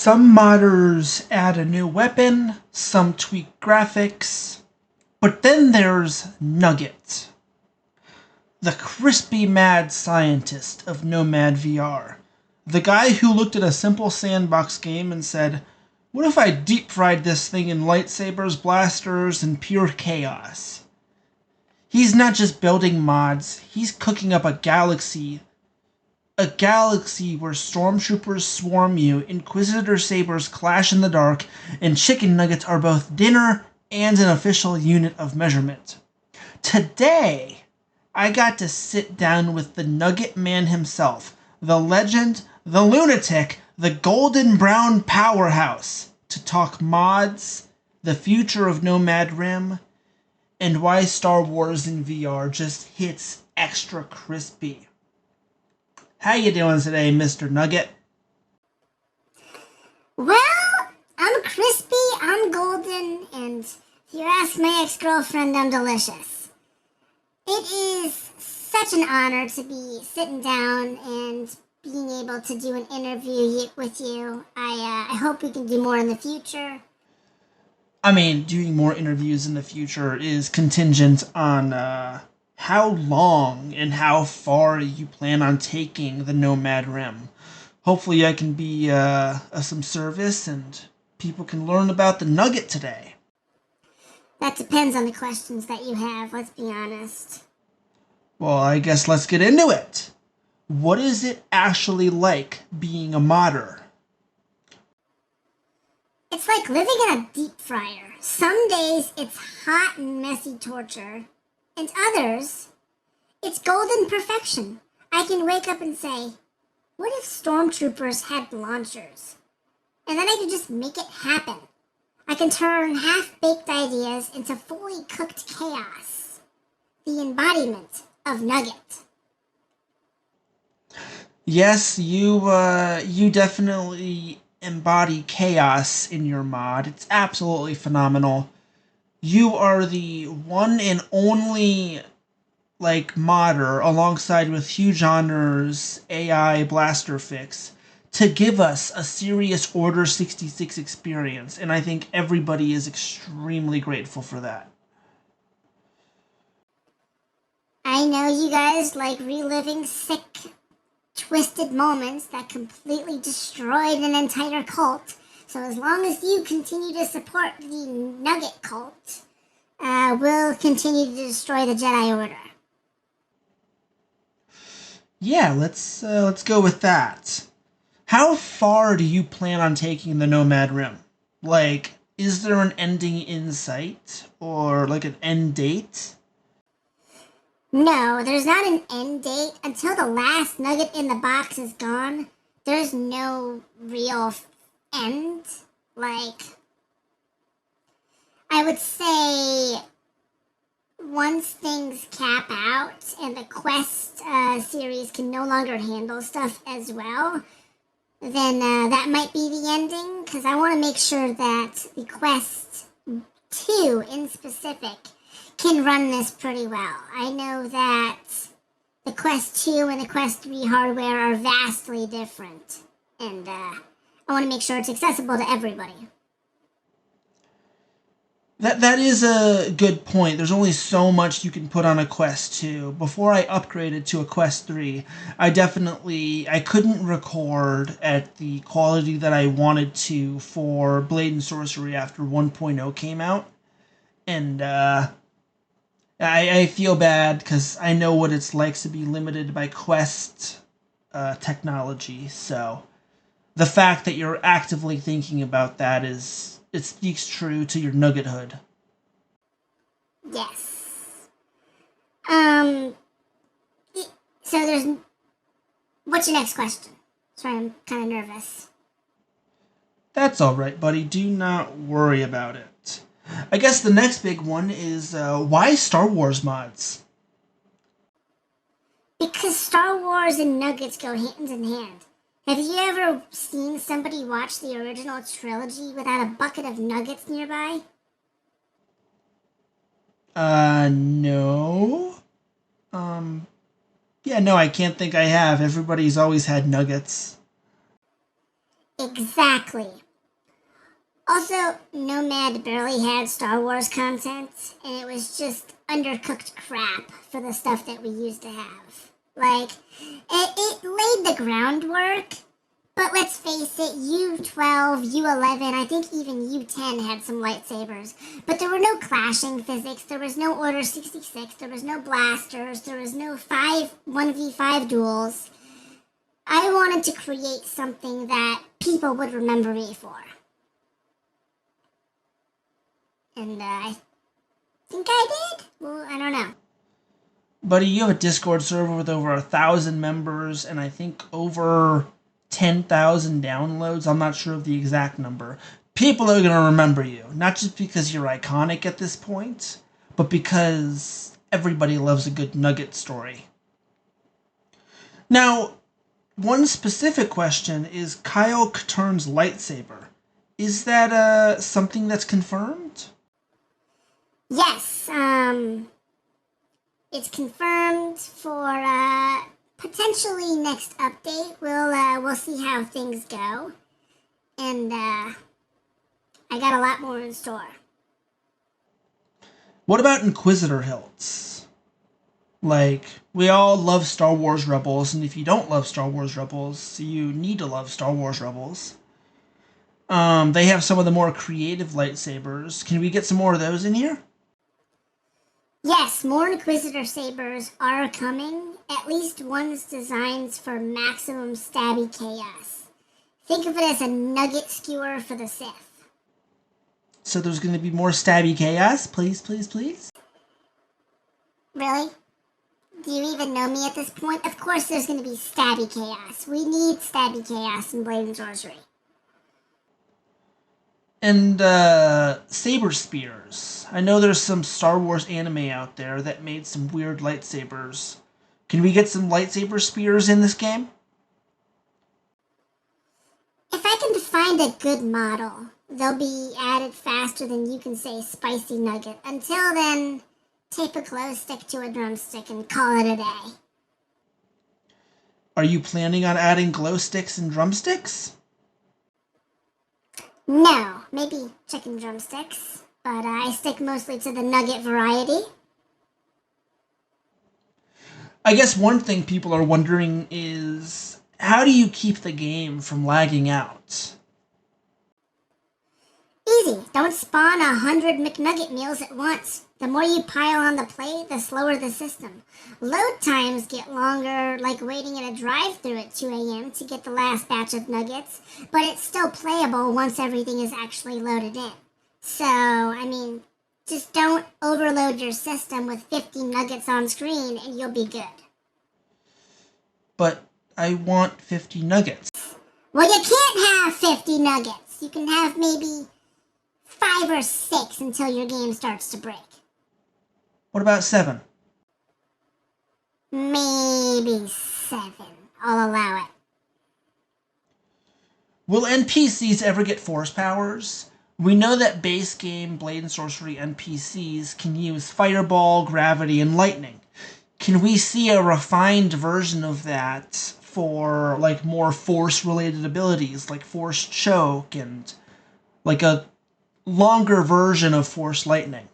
Some modders add a new weapon, some tweak graphics, but then there's Nugget, the crispy mad scientist of Nomad VR. The guy who looked at a simple sandbox game and said, what if I deep fried this thing in lightsabers, blasters, and pure chaos? He's not just building mods, he's cooking up a galaxy. A galaxy where stormtroopers swarm you, inquisitor sabers clash in the dark, and chicken nuggets are both dinner and an official unit of measurement. Today, I got to sit down with the Nugget Man himself, the legend, the lunatic, the golden brown powerhouse, to talk mods, the future of Nomad Rim, and why Star Wars in VR just hits extra crispy. How you doing today, Mr. Nugget? Well, I'm crispy, I'm golden, and if you ask my ex-girlfriend, I'm delicious. It is such an honor to be sitting down and being able to do an interview with you. I hope we can do more in the future. I mean, doing more interviews in the future is contingent on how long and how far you plan on taking the Nomad Rim. Hopefully I can be of some service and people can learn about the Nugget today. That depends on the questions that you have, let's be honest. Well, I guess let's get into it. What is it actually like being a modder? It's like living in a deep fryer. Some days it's hot and messy torture, and others, it's golden perfection. I can wake up and say, what if stormtroopers had launchers? And then I can just make it happen. I can turn half-baked ideas into fully cooked chaos. The embodiment of Nugget. Yes, you definitely embody chaos in your mod. It's absolutely phenomenal. You are the one and only modder alongside with Huge Honor's AI Blaster Fix to give us a serious Order 66 experience, and I think everybody is extremely grateful for that. I know you guys like reliving sick, twisted moments that completely destroyed an entire cult. So as long as you continue to support the Nugget cult, we'll continue to destroy the Jedi Order. Yeah, let's go with that. How far do you plan on taking the Nomad Rim? Is there an ending in sight or an end date? No, there's not an end date. Until the last nugget in the box is gone, there's no real end. I would say once things cap out and the Quest series can no longer handle stuff as well, then that might be the ending, because I want to make sure that the Quest 2 in specific can run this pretty well. I know that the Quest 2 and the Quest 3 hardware are vastly different, and I want to make sure it's accessible to everybody. That is a good point. There's only so much you can put on a Quest 2. Before I upgraded to a Quest 3, I couldn't record at the quality that I wanted to for Blade and Sorcery after 1.0 came out. And I feel bad because I know what it's like to be limited by Quest technology. So the fact that you're actively thinking about that it speaks true to your nuggethood. Yes. So what's your next question? Sorry, I'm kind of nervous. That's alright, buddy. Do not worry about it. I guess the next big one is, why Star Wars mods? Because Star Wars and Nuggets go hand in hand. Have you ever seen somebody watch the original trilogy without a bucket of nuggets nearby? No. Yeah, no, I can't think I have. Everybody's always had nuggets. Exactly. Also, Nomad barely had Star Wars content, and it was just undercooked crap for the stuff that we used to have. Like, it laid the groundwork, but let's face it, U12, U11, I think even U10 had some lightsabers. But there were no clashing physics, there was no Order 66, there was no blasters, there was no 1v5 duels. I wanted to create something that people would remember me for. And I think I did? Well, I don't know. Buddy, you have a Discord server with over 1,000 members and I think over 10,000 downloads. I'm not sure of the exact number. People are going to remember you, not just because you're iconic at this point, but because everybody loves a good Nugget story. Now, one specific question is Kyle Katarn's lightsaber. Is that something that's confirmed? Yes, it's confirmed for potentially next update. We'll see how things go, and I got a lot more in store. What about Inquisitor hilts? Like, we all love Star Wars Rebels, and if you don't love Star Wars Rebels, you need to love Star Wars Rebels. They have some of the more creative lightsabers. Can we get some more of those in here? Yes, more Inquisitor sabers are coming. At least one's designed for maximum stabby chaos. Think of it as a nugget skewer for the Sith. So there's going to be more stabby chaos? Please, please, please? Really? Do you even know me at this point? Of course there's going to be stabby chaos. We need stabby chaos in Blade and Sorcery. And saber spears. I know there's some Star Wars anime out there that made some weird lightsabers. Can we get some lightsaber spears in this game? If I can find a good model, they'll be added faster than you can say spicy nugget. Until then, tape a glow stick to a drumstick and call it a day. Are you planning on adding glow sticks and drumsticks? No, maybe chicken drumsticks, but I stick mostly to the nugget variety. I guess one thing people are wondering is, how do you keep the game from lagging out? Easy, don't spawn 100 McNugget meals at once. The more you pile on the plate, the slower the system. Load times get longer, like waiting in a drive-thru at 2 a.m. to get the last batch of nuggets, but it's still playable once everything is actually loaded in. So, I mean, just don't overload your system with 50 nuggets on screen and you'll be good. But I want 50 nuggets. Well, you can't have 50 nuggets. You can have maybe 5 or 6 until your game starts to break. What about 7? Maybe 7. I'll allow it. Will NPCs ever get force powers? We know that base game Blade and Sorcery NPCs can use fireball, gravity, and lightning. Can we see a refined version of that for like more force-related abilities, like Force Choke and like a longer version of Force Lightning?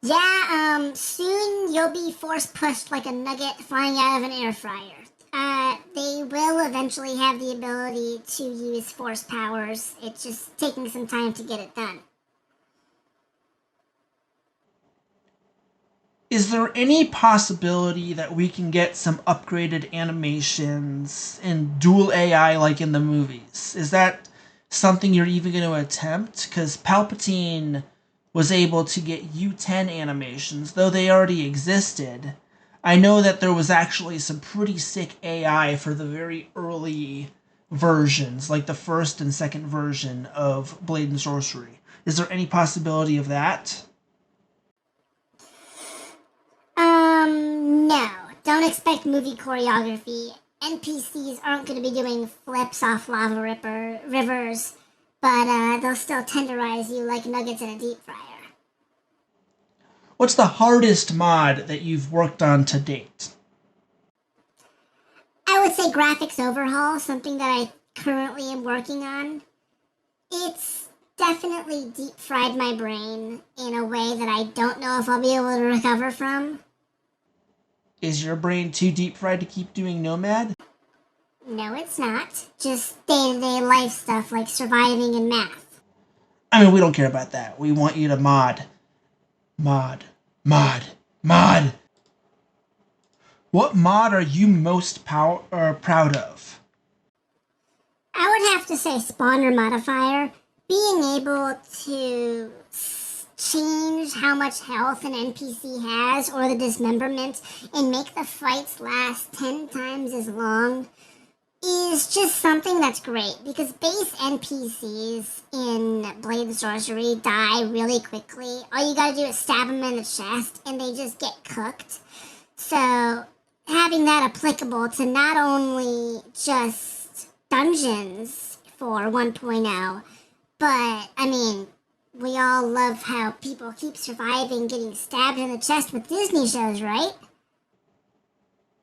Yeah, soon you'll be force pushed like a nugget flying out of an air fryer. They will eventually have the ability to use force powers. It's just taking some time to get it done. Is there any possibility that we can get some upgraded animations and dual AI like in the movies? Is that something you're even going to attempt? Because Palpatine was able to get U10 animations, though they already existed. I know that there was actually some pretty sick AI for the very early versions, like the first and second version of Blade and Sorcery. Is there any possibility of that? No. Don't expect movie choreography. NPCs aren't going to be doing flips off lava rivers, but they'll still tenderize you like nuggets in a deep fryer. What's the hardest mod that you've worked on to date? I would say graphics overhaul, something that I currently am working on. It's definitely deep fried my brain in a way that I don't know if I'll be able to recover from. Is your brain too deep fried to keep doing Nomad? No, it's not. Just day to day life stuff like surviving and math. I mean, we don't care about that. We want you to mod. Mod. Mod. Mod. What mod are you most proud of? I would have to say spawner modifier. Being able to change how much health an NPC has or the dismemberment and make the fights last 10 times as long is just something that's great because base NPCs in Blade Sorcery die really quickly. All you gotta do is stab them in the chest and they just get cooked. So having that applicable to not only just dungeons for 1.0, but I mean, we all love how people keep surviving getting stabbed in the chest with Disney shows, right?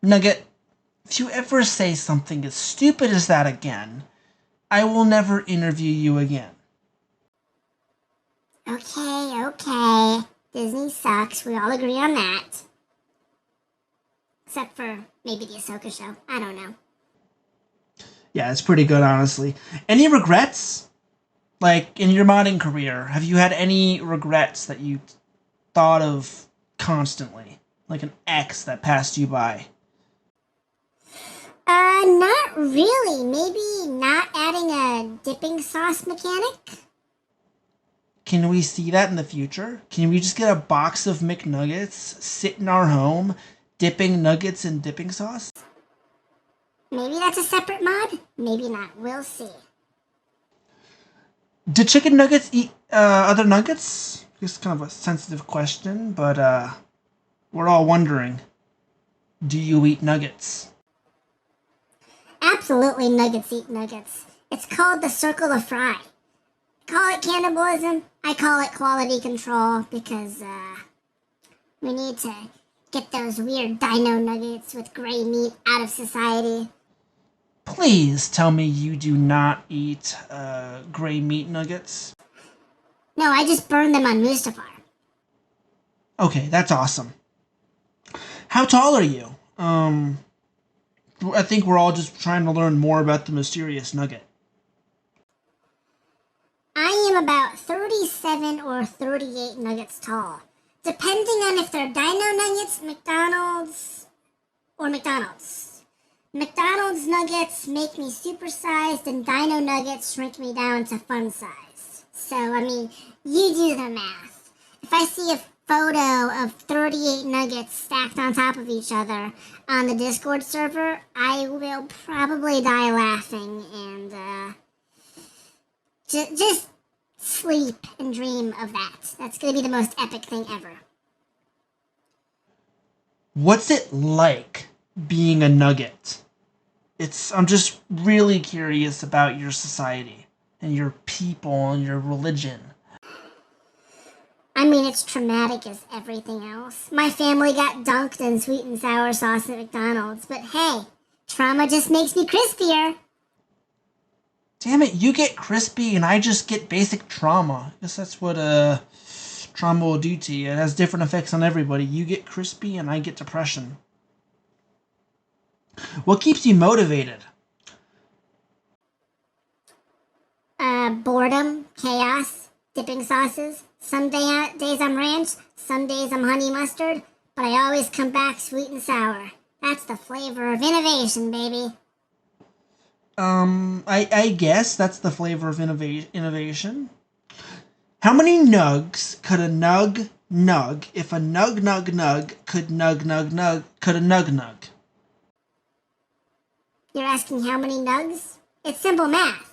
Nugget, if you ever say something as stupid as that again, I will never interview you again. Okay. Disney sucks. We all agree on that. Except for maybe the Ahsoka show. I don't know. Yeah, it's pretty good, honestly. Any regrets? Like, in your modding career, have you had any regrets that you thought of constantly? Like an ex that passed you by? Not really. Maybe not adding a dipping sauce mechanic? Can we see that in the future? Can we just get a box of McNuggets, sit in our home, dipping nuggets in dipping sauce? Maybe that's a separate mod? Maybe not. We'll see. Do chicken nuggets eat other nuggets? Just kind of a sensitive question, but we're all wondering. Do you eat nuggets? Absolutely, nuggets eat nuggets. It's called the circle of fry. Call it cannibalism. I call it quality control because we need to get those weird dino nuggets with gray meat out of society. Please tell me you do not eat gray meat nuggets. No, I just burned them on Mustafar. Okay, that's awesome. How tall are you? I think we're all just trying to learn more about the mysterious nugget. I am about 37 or 38 nuggets tall, depending on if they're dino nuggets, McDonald's, or McDonald's. McDonald's nuggets make me supersized and dino nuggets shrink me down to fun size. So, I mean, you do the math. If I see a photo of 38 nuggets stacked on top of each other on the Discord server, I will probably die laughing and just sleep and dream of that. That's gonna be the most epic thing ever. What's it like being a nugget? I'm just really curious about your society and your people and your religion. I mean, it's traumatic as everything else. My family got dunked in sweet and sour sauce at McDonald's, but hey, trauma just makes me crispier. Damn it, you get crispy and I just get basic trauma. I guess that's what trauma will do to you. It has different effects on everybody. You get crispy and I get depression. What keeps you motivated? Boredom, chaos, dipping sauces. Some days I'm ranch, some days I'm honey mustard, but I always come back sweet and sour. That's the flavor of innovation, baby. I guess that's the flavor of innovation. How many nugs could a nug if a nug could could a nug? You're asking how many nugs? It's simple math.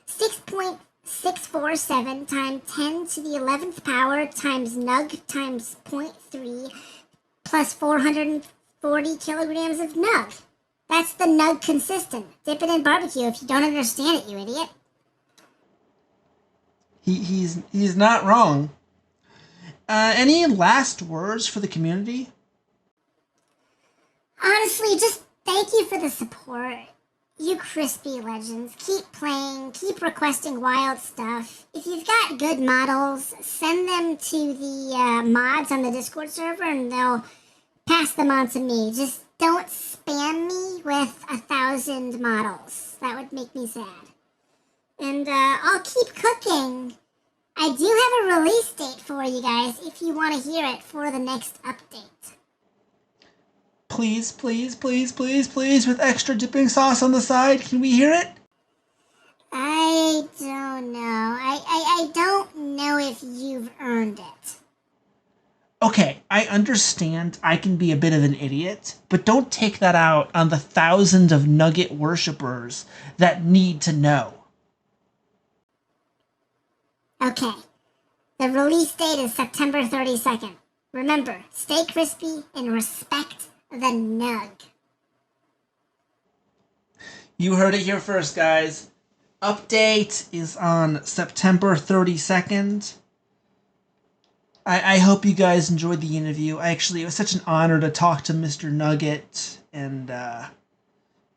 6.647 times 10 to the 11th power times nug times 0.3 plus 440 kilograms of nug. That's the nug consistent. Dip it in barbecue if you don't understand it, you idiot. He's not wrong. Any last words for the community? Honestly, just Thank you for the support. You crispy legends. Keep playing, keep requesting wild stuff. If you've got good models, send them to the mods on the Discord server and they'll pass them on to me. Just don't spam me with 1,000 models. That would make me sad. And I'll keep cooking. I do have a release date for you guys if you want to hear it for the next update. Please, please, please, please, please, with extra dipping sauce on the side. Can we hear it? I don't know. I don't know if you've earned it. Okay, I understand I can be a bit of an idiot, but don't take that out on the thousands of Nugget worshippers that need to know. Okay. The release date is September 32nd. Remember, stay crispy and respect the Nug. You heard it here first, guys. Update is on September 32nd. I hope you guys enjoyed the interview. It was such an honor to talk to Mr. Nugget, and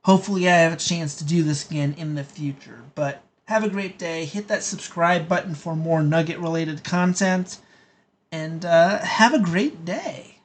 hopefully I have a chance to do this again in the future. But have a great day. Hit that subscribe button for more Nugget-related content, and have a great day.